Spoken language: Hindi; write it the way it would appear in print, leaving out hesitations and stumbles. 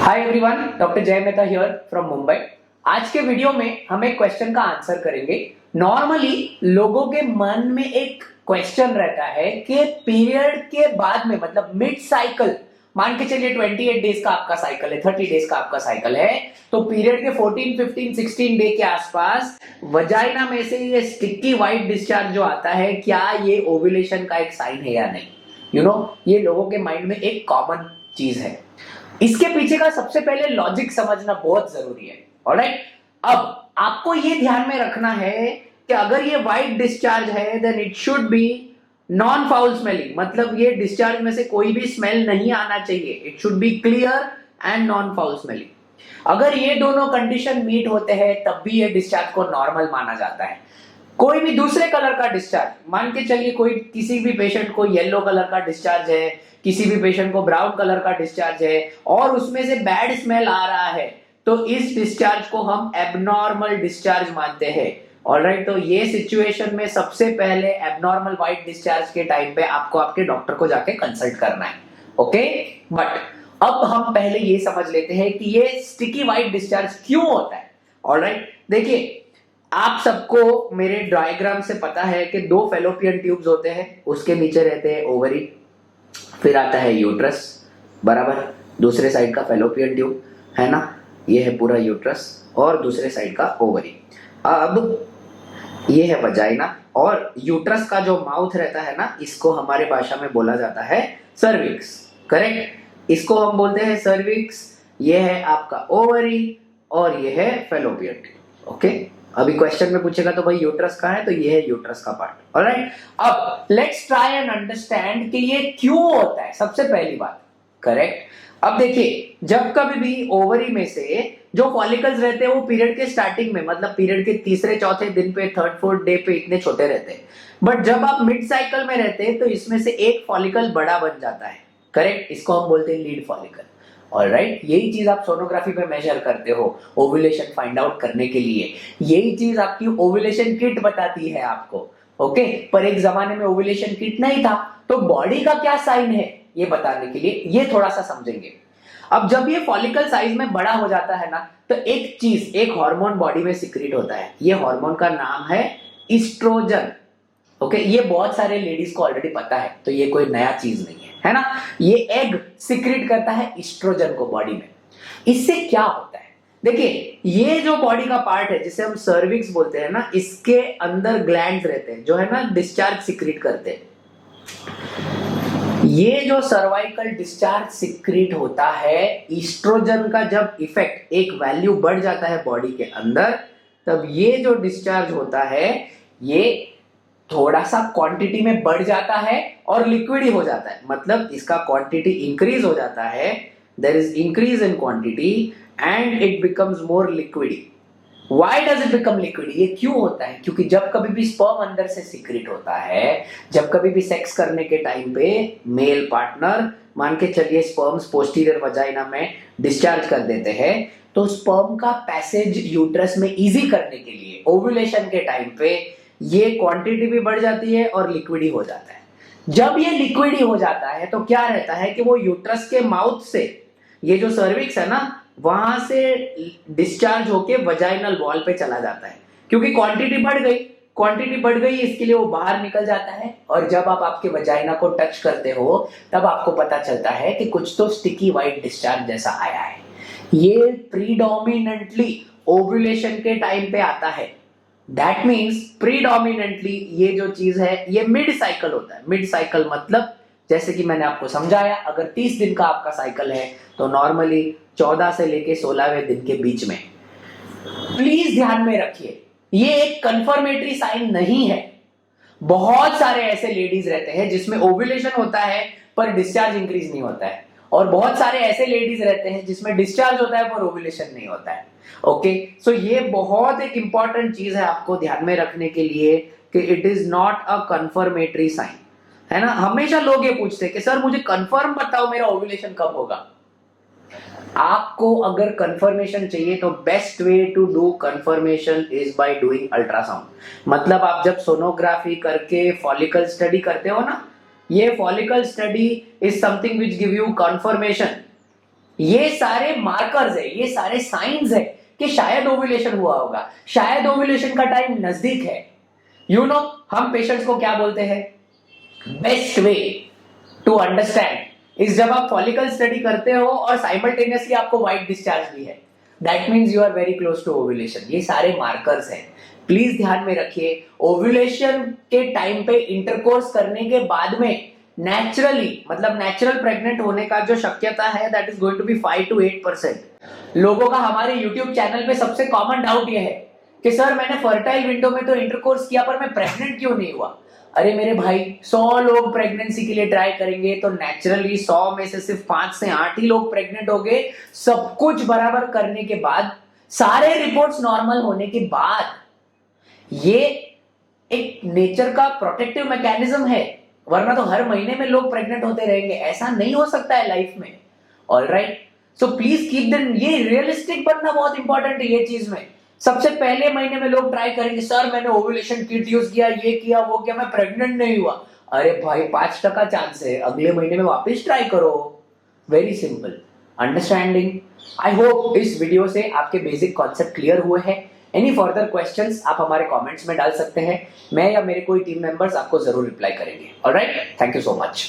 हाय एवरीवन, डॉक्टर जय मेहता हियर फ्रॉम मुंबई। आज के वीडियो में हम एक क्वेश्चन का आंसर करेंगे। नॉर्मली लोगों के मन में एक क्वेश्चन रहता है कि पीरियड के बाद में मतलब मिड साइकिल, मान के चलिए 28 डेज का आपका साइकिल है, 30 डेज का आपका साइकिल है, तो पीरियड के 14, 15, 16 डे के आसपास वजाइना में से ये स्टिकी व्हाइट डिस्चार्ज जो आता है, क्या ये ओव्यूलेशन का एक साइन है या नहीं? ये लोगों के माइंड में एक कॉमन चीज है। इसके पीछे का सबसे पहले लॉजिक समझना बहुत जरूरी है। ऑलराइट, अब आपको ये ध्यान में रखना है कि अगर ये व्हाइट डिस्चार्ज है then it should be non foul smelling, मतलब ये डिस्चार्ज में से कोई भी स्मेल नहीं आना चाहिए। It should B clear and non foul smelling. अगर ये दोनों कंडीशन मीट होते हैं तब भी ये डिस्चार्ज को नॉर्मल माना जाता है। कोई भी दूसरे कलर का डिस्चार्ज, मान के चलिए कोई किसी भी पेशेंट को येलो कलर का डिस्चार्ज है, किसी भी पेशेंट को ब्राउन कलर का डिस्चार्ज है और उसमें से बैड स्मेल आ रहा है, तो इस डिस्चार्ज को हम एबनॉर्मल डिस्चार्ज मानते हैं। ऑलराइट, तो ये सिचुएशन में सबसे पहले एबनॉर्मल व्हाइट डिस्चार्ज के टाइम पे आपको आपके डॉक्टर को जाके कंसल्ट करना है। ओके, बट अब हम पहले ये समझ लेते हैं कि ये स्टिकी व्हाइट डिस्चार्ज क्यों होता है। ऑलराइट, देखिए आप सबको मेरे डायग्राम से पता है कि दो फेलोपियन ट्यूब्स होते हैं, उसके नीचे रहते हैं ओवरी, फिर आता है यूट्रस, बराबर। दूसरे साइड का फेलोपियन ट्यूब है ना, ये है पूरा यूट्रस और दूसरे साइड का ओवरी। अब ये है वजाइना और यूट्रस का जो माउथ रहता है ना, इसको हमारे भाषा में बोला जाता है सर्विक्स। करेक्ट, इसको हम बोलते हैं सर्विक्स। ये है आपका ओवरी और ये है फेलोपियन ट्यूब। ओके, अभी क्वेश्चन में पूछेगा तो भाई यूट्रस कहाँ है, तो ये है यूट्रस का पार्ट। ऑलराइट, अब लेट्स ट्राई एंड अंडरस्टैंड कि ये क्यों होता है, सबसे पहली बात। करेक्ट, अब देखिए जब कभी भी ओवरी में से जो फॉलिकल्स रहते हैं वो पीरियड के स्टार्टिंग में, मतलब पीरियड के तीसरे चौथे दिन पे, थर्ड फोर्थ डे पे इतने छोटे रहते हैं, बट जब आप मिड साइकिल में रहते हैं तो इसमें से एक फॉलिकल बड़ा बन जाता है। करेक्ट, इसको हम बोलते हैं लीड फॉलिकल। ऑलराइट, यही चीज आप सोनोग्राफी में मेजर करते हो ओव्यूलेशन फाइंड आउट करने के लिए। यही चीज आपकी ओव्यूलेशन किट बताती है आपको। ओके, पर एक जमाने में ओव्यूलेशन किट नहीं था, तो बॉडी का क्या साइन है ये बताने के लिए ये थोड़ा सा समझेंगे। अब जब ये फॉलिकल साइज में बड़ा हो जाता है ना, तो एक चीज, एक हार्मोन बॉडी में सिक्रीट होता है। ये हार्मोन का नाम है इस्ट्रोजन। ओके, ये बहुत सारे लेडीज को ऑलरेडी पता है, तो ये कोई नया चीज नहीं है ना। ये एग सिक्रीट करता है इस्ट्रोजन को बॉडी में। इससे क्या होता है, देखिए ये जो बॉडी का पार्ट है जिसे हम सर्विक्स बोलते हैं ना, इसके अंदर ग्लैंड्स रहते हैं जो है ना डिस्चार्ज सिक्रीट करते हैं। ये जो सर्वाइकल डिस्चार्ज सिक्रीट होता है, ईस्ट्रोजन का जब इफेक्ट एक वैल्यू बढ़ जाता है बॉडी के अंदर, तब ये जो डिस्चार्ज होता है ये थोड़ा सा क्वांटिटी में बढ़ जाता है और लिक्विड ही हो जाता है। मतलब इसका क्वांटिटी इंक्रीज हो जाता है, there is increase in quantity and it becomes more liquid. Why does it become liquid? ये क्यों होता है? क्योंकि जब कभी भी स्पर्म अंदर से सीक्रेट होता है, जब कभी भी सेक्स करने के टाइम पे मेल पार्टनर, मान के चलिए स्पर्म्स पोस्टीरियर वजाइना में डिस्चार्ज कर देते हैं, तो स्पर्म का पैसेज यूट्रस में इजी करने के लिए ओव्यूलेशन के टाइम पे ये क्वांटिटी भी बढ़ जाती है और लिक्विड ही हो जाता है। जब ये लिक्विड ही हो जाता है तो क्या रहता है कि वो यूट्रस के माउथ से, ये जो सर्विक्स है ना, वहां से डिस्चार्ज होके वजाइनल वॉल पे चला जाता है। क्योंकि क्वांटिटी बढ़ गई, इसके लिए वो बाहर निकल जाता है। और जब आप आपके वजाइना को टच करते हो तब आपको पता चलता है कि कुछ तो स्टिकी व्हाइट डिस्चार्ज जैसा आया है। ये प्रीडोमिनेंटली ओव्यूलेशन के टाइम पे आता है। दैट मीन्स प्रीडोमिनेंटली ये जो चीज है ये मिड साइकिल होता है। मिड साइकिल मतलब जैसे कि मैंने आपको समझाया, अगर 30 दिन का आपका साइकिल है तो नॉर्मली 14 से लेके 16वें दिन के बीच में। प्लीज ध्यान में रखिए, ये एक कंफर्मेटरी साइन नहीं है। बहुत सारे ऐसे लेडीज रहते हैं जिसमें ओव्यूलेशन होता है पर डिस्चार्ज इंक्रीज नहीं होता है, और बहुत सारे ऐसे लेडीज रहते हैं जिसमें डिस्चार्ज होता है पर ओव्यूलेशन नहीं होता है। ओके, सो ये बहुत एक इंपॉर्टेंट चीज है आपको ध्यान में रखने के लिए कि it is not a confirmatory sign, है ना। हमेशा लोग ये पूछते हैं कि सर मुझे कंफर्म बताओ मेरा ओव्यूलेशन कब होगा। आपको अगर कंफर्मेशन चाहिए तो best way to do confirmation is by doing ultrasound. मतलब आप जब सोनोग्राफी करके फॉलिकल स्टडी करते हो ना, ये follicle study is something which give you confirmation ये सारे मार्कर्स है, ये सारे साइंस है कि शायद ओव्यूलेशन हुआ होगा, शायद ओव्यूलेशन का टाइम नजदीक है। हम पेशेंट्स को क्या बोलते हैं? Best way to understand is जब आप फॉलिकल स्टडी करते हो और साइमल्टेनियसली आपको व्हाइट डिस्चार्ज भी है, that means you are very close to ovulation. ये सारे मार्कर्स हैं, प्लीज ध्यान में रखिए। ओव्यूलेशन के टाइम पे इंटरकोर्स करने के बाद में नेचुरली, मतलब नेचुरल प्रेग्नेंट होने का जो शक्यता है that is going to be 5 to 8%। लोगों का हमारे यूट्यूब चैनल पे सबसे कॉमन डाउट ये है कि सर मैंने फर्टाइल विंडो में तो इंटरकोर्स किया पर मैं प्रेग्नेंट क्यों नहीं हुआ? अरे मेरे भाई, 100 लोग प्रेगनेंसी के लिए ट्राई करेंगे तो नेचुरली 100 में से सिर्फ 5 से 8 ही लोग प्रेग्नेंट हो गए। सब कुछ बराबर करने के बाद, सारे रिपोर्ट्स नॉर्मल होने के बाद, ये एक नेचर का प्रोटेक्टिव मैकेनिज्म है, वरना तो हर महीने में लोग प्रेग्नेंट होते रहेंगे, ऐसा नहीं हो सकता है लाइफ में। Alright, so please keep the, ये रियलिस्टिक बनना बहुत इंपॉर्टेंट है ये चीज में। सबसे पहले महीने में लोग ट्राई करेंगे, सर मैंने ओव्यूलेशन किट यूज किया, ये किया वो किया, मैं प्रेग्नेंट नहीं हुआ। अरे भाई 5% चांस है, अगले महीने में वापस ट्राई करो। Very simple understanding. I hope इस वीडियो से आपके बेसिक कॉन्सेप्ट क्लियर हुए हैं। एनी फर्दर क्वेश्चंस आप हमारे कमेंट्स में डाल सकते हैं, मैं या मेरे कोई टीम मेंबर्स आपको जरूर रिप्लाई करेंगे। Alright, thank you so much.